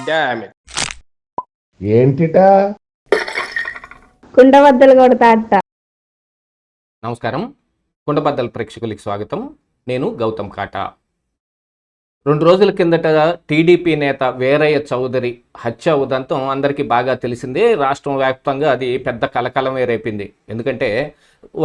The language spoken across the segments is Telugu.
Damn it. ఏంటిటా కుండబద్దలు కొడతా అట్ట. నమస్కారం, కుండబద్దల ప్రేక్షకులకి స్వాగతం. నేను గౌతమ్ కాటా. 2 రోజుల కిందట టీడీపీ నేత వీరయ్య చౌదరి హత్య ఉదంతం అందరికీ బాగా తెలిసిందే. రాష్ట్రం వ్యాప్తంగా అది పెద్ద కలకలమే రేపింది. ఎందుకంటే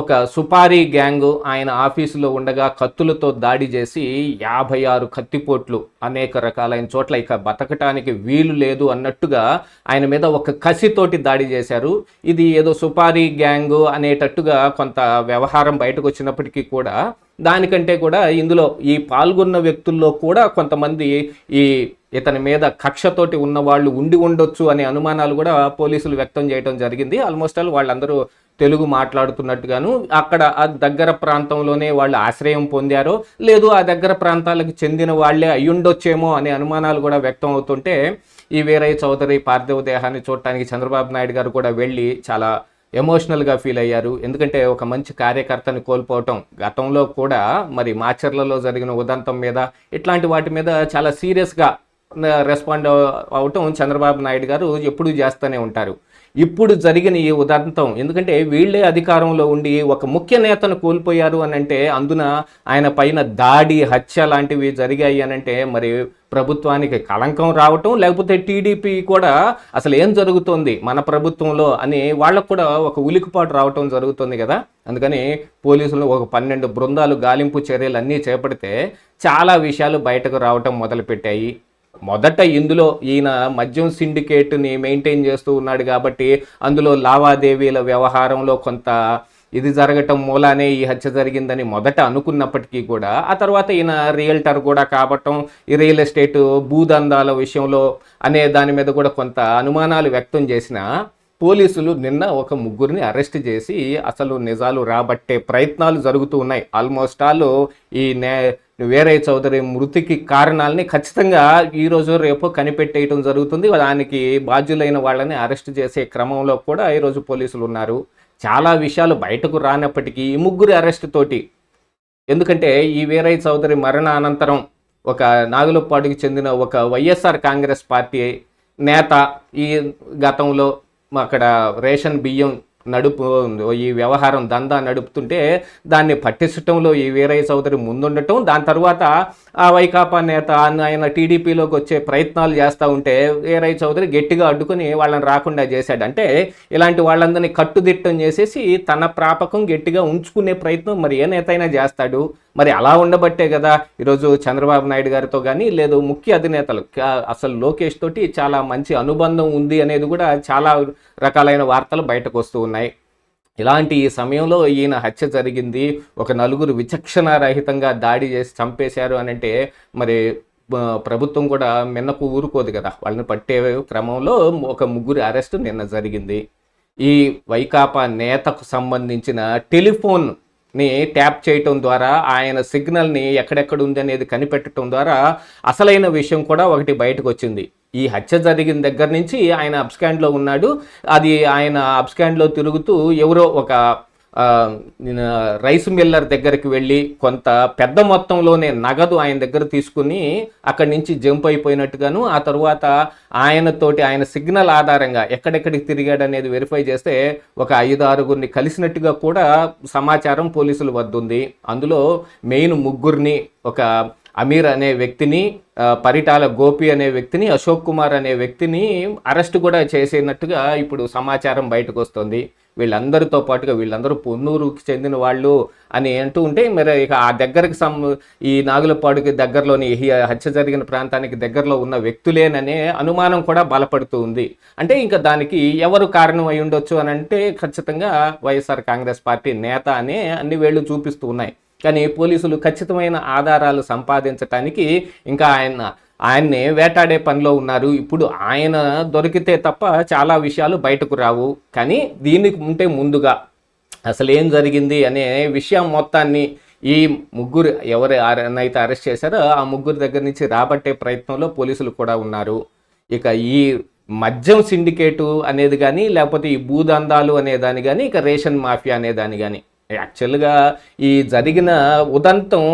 ఒక సుపారీ గ్యాంగు ఆయన ఆఫీసులో ఉండగా కత్తులతో దాడి చేసి 56 కత్తిపోట్లు అనేక రకాలైన చోట్ల ఇక బతకటానికి వీలు లేదు అన్నట్టుగా ఆయన మీద ఒక కసితోటి దాడి చేశారు. ఇది ఏదో సుపారీ గ్యాంగు అనేటట్టుగా కొంత వ్యవహారం బయటకు వచ్చినప్పటికీ కూడా దానికంటే కూడా ఇందులో ఈ పాల్గొన్న వ్యక్తుల్లో కూడా కొంతమంది ఇతని మీద కక్షతోటి ఉన్న వాళ్ళు ఉండి ఉండొచ్చు అనే అనుమానాలు కూడా పోలీసులు వ్యక్తం చేయడం జరిగింది. ఆల్మోస్ట్ ఆల్ వాళ్ళందరూ తెలుగు మాట్లాడుతున్నట్టుగాను అక్కడ ఆ దగ్గర ప్రాంతంలోనే వాళ్ళు ఆశ్రయం పొందారో లేదు ఆ దగ్గర ప్రాంతాలకు చెందిన వాళ్లే అయ్యుండొచ్చేమో అనే అనుమానాలు కూడా వ్యక్తం అవుతుంటే ఈ వీరయ్య చౌదరి పార్థివ దేహాన్ని చూడటానికి చంద్రబాబు నాయుడు గారు కూడా వెళ్ళి చాలా ఎమోషనల్గా ఫీల్ అయ్యారు. ఎందుకంటే ఒక మంచి కార్యకర్తని కోల్పోవటం, గతంలో కూడా మరి మాచర్లలో జరిగిన ఉదంతం మీద ఇట్లాంటి వాటి మీద చాలా సీరియస్గా రెస్పాండ్ అవటం చంద్రబాబు నాయుడు గారు ఎప్పుడూ చేస్తూనే ఉంటారు. ఇప్పుడు జరిగిన ఈ ఉదంతం ఎందుకంటే వీళ్ళే అధికారంలో ఉండి ఒక ముఖ్య నేతను కోల్పోయారు అని అంటే, అందున ఆయన పైన దాడి హత్య లాంటివి జరిగాయి అని అంటే మరి ప్రభుత్వానికి కళంకం రావటం, లేకపోతే టీడీపీ కూడా అసలు ఏం జరుగుతుంది మన ప్రభుత్వంలో అని వాళ్ళకు కూడా ఒక ఉలికిపాటు రావటం జరుగుతుంది కదా. అందుకని పోలీసులు ఒక 12 బృందాలు గాలింపు చర్యలు అన్నీ చేపడితే చాలా విషయాలు బయటకు రావటం మొదలుపెట్టాయి. మొదట ఇందులో ఈయన మద్యం సిండికేట్ని మెయింటైన్ చేస్తూ ఉన్నాడు కాబట్టి అందులో లావాదేవీల వ్యవహారంలో కొంత ఇది జరగటం మూలానే ఈ హత్య జరిగిందని మొదట అనుకున్నప్పటికీ కూడా ఆ తర్వాత ఈయన రియల్టర్ కూడా కాబట్టం, ఈ రియల్ ఎస్టేట్ భూదందాల విషయంలో అనే దాని మీద కూడా కొంత అనుమానాలు వ్యక్తం చేసిన పోలీసులు నిన్న ఒక 3గురిని అరెస్ట్ చేసి అసలు నిజాలు రాబట్టే ప్రయత్నాలు జరుగుతూ ఉన్నాయి. ఆల్మోస్ట్ ఆల్ ఈ వీరయ్య చౌదరి మృతికి కారణాలని ఖచ్చితంగా ఈరోజు రేపు కనిపెట్టేయటం జరుగుతుంది. దానికి బాధ్యులైన వాళ్ళని అరెస్ట్ చేసే క్రమంలో కూడా ఈరోజు పోలీసులు ఉన్నారు. చాలా విషయాలు బయటకు రానప్పటికీ ఈ 3గురి అరెస్ట్ తోటి, ఎందుకంటే ఈ వీరయ్య చౌదరి మరణానంతరం ఒక నాగులపాడుకి చెందిన ఒక వైఎస్ఆర్ కాంగ్రెస్ పార్టీ నేత ఈ గతంలో అక్కడ రేషన్ బియ్యం ఈ వ్యవహారం దందా నడుపుతుంటే దాన్ని పట్టించడంలో ఈ వీరయ్య చౌదరి ముందుండటం, దాని తర్వాత ఆ వైకాపా నేత ఆయన టీడీపీలోకి వచ్చే ప్రయత్నాలు చేస్తూ ఉంటే వీరయ్య చౌదరి గట్టిగా అడ్డుకుని వాళ్ళని రాకుండా చేశాడు. అంటే ఇలాంటి వాళ్ళందరినీ కట్టుదిట్టం చేసేసి తన ప్రాపకం గట్టిగా ఉంచుకునే ప్రయత్నం మరి ఏ నేత అయినా చేస్తాడు. మరి అలా ఉండబట్టే కదా ఈరోజు చంద్రబాబు నాయుడు గారితో కానీ లేదు ముఖ్య అధినేతలు అసలు లోకేష్ తోటి చాలా మంచి అనుబంధం ఉంది అనేది కూడా చాలా రకాలైన వార్తలు బయటకు వస్తూ ఉన్నాయి. ఇలాంటి ఈ సమయంలో ఈయన హత్య జరిగింది, ఒక 4గురు విచక్షణారహితంగా దాడి చేసి చంపేశారు అని అంటే మరి ప్రభుత్వం కూడా మిన్నకు ఊరుకోదు కదా. వాళ్ళని పట్టే క్రమంలో ఒక 3గురి అరెస్టు నిన్న జరిగింది. ఈ వైకాపా నేతకు సంబంధించిన టెలిఫోన్ని ట్యాప్ చేయటం ద్వారా ఆయన సిగ్నల్ని ఎక్కడెక్కడ ఉంది అనేది కనిపెట్టడం ద్వారా అసలైన విషయం కూడా ఒకటి బయటకు వచ్చింది. ఈ హత్య జరిగిన దగ్గర నుంచి ఆయన అబ్స్కాండ్లో ఉన్నాడు. అది ఆయన అబ్స్కాండ్లో తిరుగుతూ ఎవరో ఒక రైస్ మిల్లర్ దగ్గరికి వెళ్ళి కొంత పెద్ద మొత్తంలోనే నగదు ఆయన దగ్గర తీసుకుని అక్కడి నుంచి జంప్ అయిపోయినట్టుగాను, ఆ తర్వాత ఆయన సిగ్నల్ ఆధారంగా ఎక్కడెక్కడికి తిరిగాడు అనేది వెరిఫై చేస్తే ఒక 5-6గురిని కలిసినట్టుగా కూడా సమాచారం పోలీసుల వద్ద ఉంది. అందులో మెయిన్ 3గురిని, ఒక అమీర్ అనే వ్యక్తిని, పరిటాల గోపి అనే వ్యక్తిని, అశోక్ కుమార్ అనే వ్యక్తిని అరెస్ట్ కూడా చేసేనట్టుగా ఇప్పుడు సమాచారం బయటకు వస్తుంది. వీళ్ళందరితో పాటుగా వీళ్ళందరూ పొన్నూరుకి చెందిన వాళ్ళు అని అంటూ ఉంటే మరి ఇక ఆ దగ్గరకు ఈ నాగులపాడుకి దగ్గరలోని హత్య జరిగిన ప్రాంతానికి దగ్గరలో ఉన్న వ్యక్తులేననే అనుమానం కూడా బలపడుతూ ఉంది. అంటే ఇంకా దానికి ఎవరు కారణం అయి ఉండొచ్చు అని అంటే ఖచ్చితంగా వైఎస్ఆర్ కాంగ్రెస్ పార్టీ నేత అనే అన్ని వేళ్ళు చూపిస్తూ ఉన్నాయి. కానీ పోలీసులు ఖచ్చితమైన ఆధారాలు సంపాదించడానికి ఇంకా ఆయన్ని వేటాడే పనిలో ఉన్నారు. ఇప్పుడు ఆయన దొరికితే తప్ప చాలా విషయాలు బయటకు రావు. కానీ దీనికి ఉంటే ముందుగా అసలు ఏం జరిగింది అనే విషయం మొత్తాన్ని ఈ 3గురు ఎవరైతే అరెస్ట్ చేశారో ఆ 3గురి దగ్గర నుంచి రాబట్టే ప్రయత్నంలో పోలీసులు కూడా ఉన్నారు. ఇక ఈ మద్యం సిండికేటు అనేది కానీ లేకపోతే ఈ భూదందాలు అనేదాని కానీ ఇక రేషన్ మాఫియా అనేదాని కానీ యాక్చువల్గా ఈ జరిగిన ఉదంతం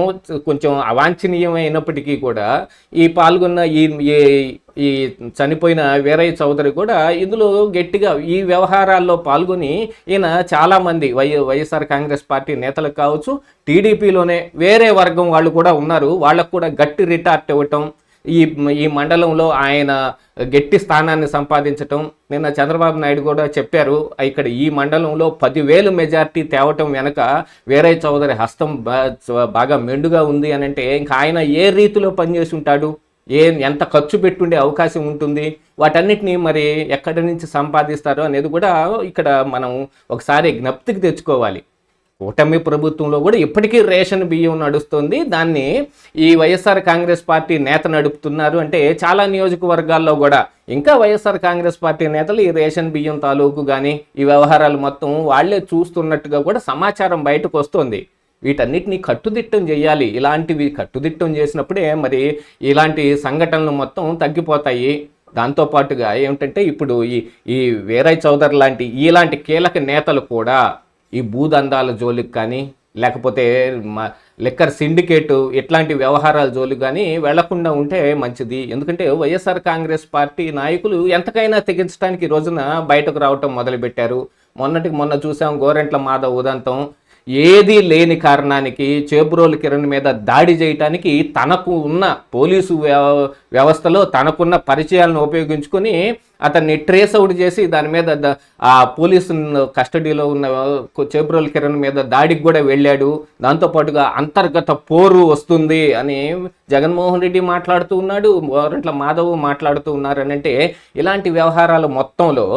కొంచెం అవాంఛనీయమైనప్పటికీ కూడా ఈ పాల్గొన్న ఈ చనిపోయిన వీరయ్య చౌదరి కూడా ఇందులో గట్టిగా ఈ వ్యవహారాల్లో పాల్గొని ఈయన చాలామంది వైఎస్ఆర్ కాంగ్రెస్ పార్టీ నేతలకు కావచ్చు, టీడీపీలోనే వేరే వర్గం వాళ్ళు కూడా ఉన్నారు, వాళ్ళకు కూడా గట్టి రిటార్ట్ ఇవ్వటం, ఈ మండలంలో ఆయన గట్టి స్థానాన్ని సంపాదించటం. నిన్న చంద్రబాబు నాయుడు కూడా చెప్పారు, ఇక్కడ ఈ మండలంలో 10,000 మెజార్టీ తేవటం వెనక వీరయ్య చౌదరి హస్తం బాగా మెండుగా ఉంది అని అంటే ఇంకా ఆయన ఏ రీతిలో పనిచేసి ఉంటాడు, ఎంత ఖర్చు పెట్టుండే అవకాశం ఉంటుంది, వాటన్నిటిని మరి ఎక్కడి నుంచి సంపాదిస్తారు అనేది కూడా ఇక్కడ మనం ఒకసారి జ్ఞప్తికి తెచ్చుకోవాలి. కూటమి ప్రభుత్వంలో కూడా ఇప్పటికీ రేషన్ బియ్యం నడుస్తుంది, దాన్ని ఈ వైఎస్ఆర్ కాంగ్రెస్ పార్టీ నేత నడుపుతున్నారు అంటే చాలా నియోజకవర్గాల్లో కూడా ఇంకా వైఎస్ఆర్ కాంగ్రెస్ పార్టీ నేతలు ఈ రేషన్ బియ్యం తాలూకు కానీ ఈ వ్యవహారాలు మొత్తం వాళ్లే చూస్తున్నట్టుగా కూడా సమాచారం బయటకు వస్తుంది. వీటన్నిటిని కట్టుదిట్టం చేయాలి. ఇలాంటివి కట్టుదిట్టం చేసినప్పుడే మరి ఇలాంటి సంఘటనలు మొత్తం తగ్గిపోతాయి. దాంతోపాటుగా ఏమిటంటే ఇప్పుడు ఈ వీరయ్య చౌదరి లాంటి ఇలాంటి కీలక నేతలు కూడా ఈ భూదందాల జోలికి కానీ లేకపోతే లిక్కర్ సిండికేటు ఇట్లాంటి వ్యవహారాల జోలికి కానీ వెళ్లకుండా ఉంటే మంచిది. ఎందుకంటే వైఎస్ఆర్ కాంగ్రెస్ పార్టీ నాయకులు ఎంతకైనా తెగించడానికి ఈ రోజున బయటకు రావటం మొదలుపెట్టారు. మొన్న చూసాం గోరెంట్ల మాధవ్ ఉదంతం. ఏదీ లేని కారణానికి చేబ్రోలు కిరణ్ మీద దాడి చేయటానికి తనకు ఉన్న పోలీసు వ్యవస్థలో తనకున్న పరిచయాలను ఉపయోగించుకొని అతన్ని ట్రేస్ అవుట్ చేసి దాని మీద ఆ పోలీసు కస్టడీలో ఉన్న చేబ్రోలు కిరణ్ మీద దాడికి కూడా వెళ్ళాడు. దాంతోపాటుగా అంతర్గత పోరు వస్తుంది అని జగన్మోహన్ రెడ్డి మాట్లాడుతూ ఉన్నాడు, గోరంట్ల మాధవ్ మాట్లాడుతూ ఉన్నారు. అని అంటే ఇలాంటి వ్యవహారాల మొత్తంలో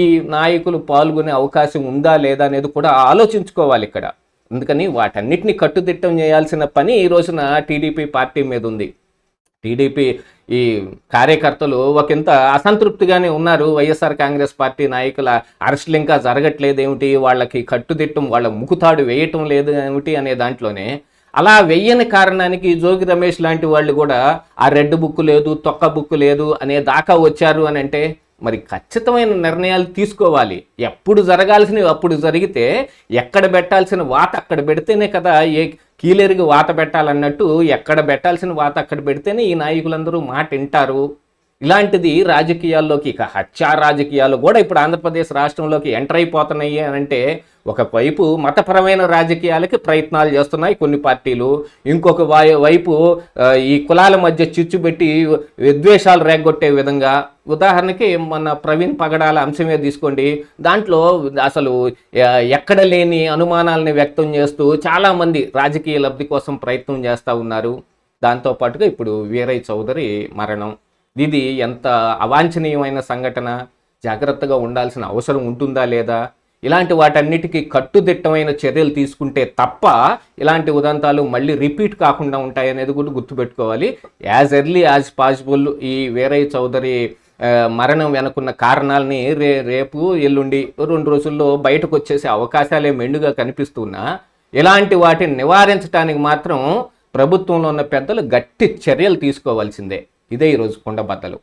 ఈ నాయకులు పాల్గొనే అవకాశం ఉందా లేదా అనేది కూడా ఆలోచించుకోవాలి ఇక్కడ. అందుకని వాటన్నిటిని కట్టుదిట్టం చేయాల్సిన పని ఈ రోజున టీడీపీ పార్టీ మీద ఉంది. టీడీపీ ఈ కార్యకర్తలు ఒకంత అసంతృప్తిగానే ఉన్నారు. వైఎస్ఆర్ కాంగ్రెస్ పార్టీ నాయకుల అరెస్టులు ఇంకా జరగట్లేదు ఏమిటి, వాళ్ళకి కట్టుదిట్టం వాళ్ళ ముకుతాడు వేయటం లేదు ఏమిటి అనే దాంట్లోనే అలా వెయ్యని కారణానికి జోగి రమేష్ లాంటి వాళ్ళు కూడా ఆ రెడ్ బుక్ లేదు, తొక్క బుక్ లేదు అనే దాకా వచ్చారు అని అంటే మరి ఖచ్చితమైన నిర్ణయాలు తీసుకోవాలి. ఎప్పుడు జరగాల్సినవి అప్పుడు జరిగితే ఎక్కడ పెట్టాల్సిన వాత అక్కడ పెడితేనే కదా కీలేరుగా వాత పెట్టాలన్నట్టు ఎక్కడ పెట్టాల్సిన వాత అక్కడ పెడితేనే ఈ నాయకులందరూ మాట వింటారు. ఇలాంటిది రాజకీయాల్లోకి ఇక హత్యా రాజకీయాలు కూడా ఇప్పుడు ఆంధ్రప్రదేశ్ రాష్ట్రంలోకి ఎంటర్ అయిపోతున్నాయి అని అంటే ఒకవైపు మతపరమైన రాజకీయాలకి ప్రయత్నాలు చేస్తున్నాయి కొన్ని పార్టీలు, ఇంకొక వైపు ఈ కులాల మధ్య చిచ్చు పెట్టి విద్వేషాలు రేగొట్టే విధంగా. ఉదాహరణకి మన ప్రవీణ్ పగడాల అంశమే తీసుకోండి, దాంట్లో అసలు ఎక్కడ లేని అనుమానాలని వ్యక్తం చేస్తూ చాలామంది రాజకీయ లబ్ధి కోసం ప్రయత్నం చేస్తూ ఉన్నారు. దాంతోపాటుగా ఇప్పుడు వీరయ్య చౌదరి మరణం, ఇది ఎంత అవాంఛనీయమైన సంఘటన, జాగ్రత్తగా ఉండాల్సిన అవసరం ఉంటుందా లేదా, ఇలాంటి వాటన్నిటికీ కట్టుదిట్టమైన చర్యలు తీసుకుంటే తప్ప ఇలాంటి ఉదంతాలు మళ్ళీ రిపీట్ కాకుండా ఉంటాయనేది కూడా గుర్తుపెట్టుకోవాలి. యాజ్ ఎర్లీ యాజ్ పాసిబుల్ ఈ వీరయ్య చౌదరి మరణం వెనుకున్న కారణాలని రేపు ఎల్లుండి 2 రోజుల్లో బయటకు వచ్చేసే అవకాశాలే మెండుగా కనిపిస్తున్నా ఇలాంటి వాటిని నివారించడానికి మాత్రం ప్రభుత్వంలో ఉన్న పెద్దలు గట్టి చర్యలు తీసుకోవాల్సిందే. ఇదే ఈరోజు కుండబద్దలు.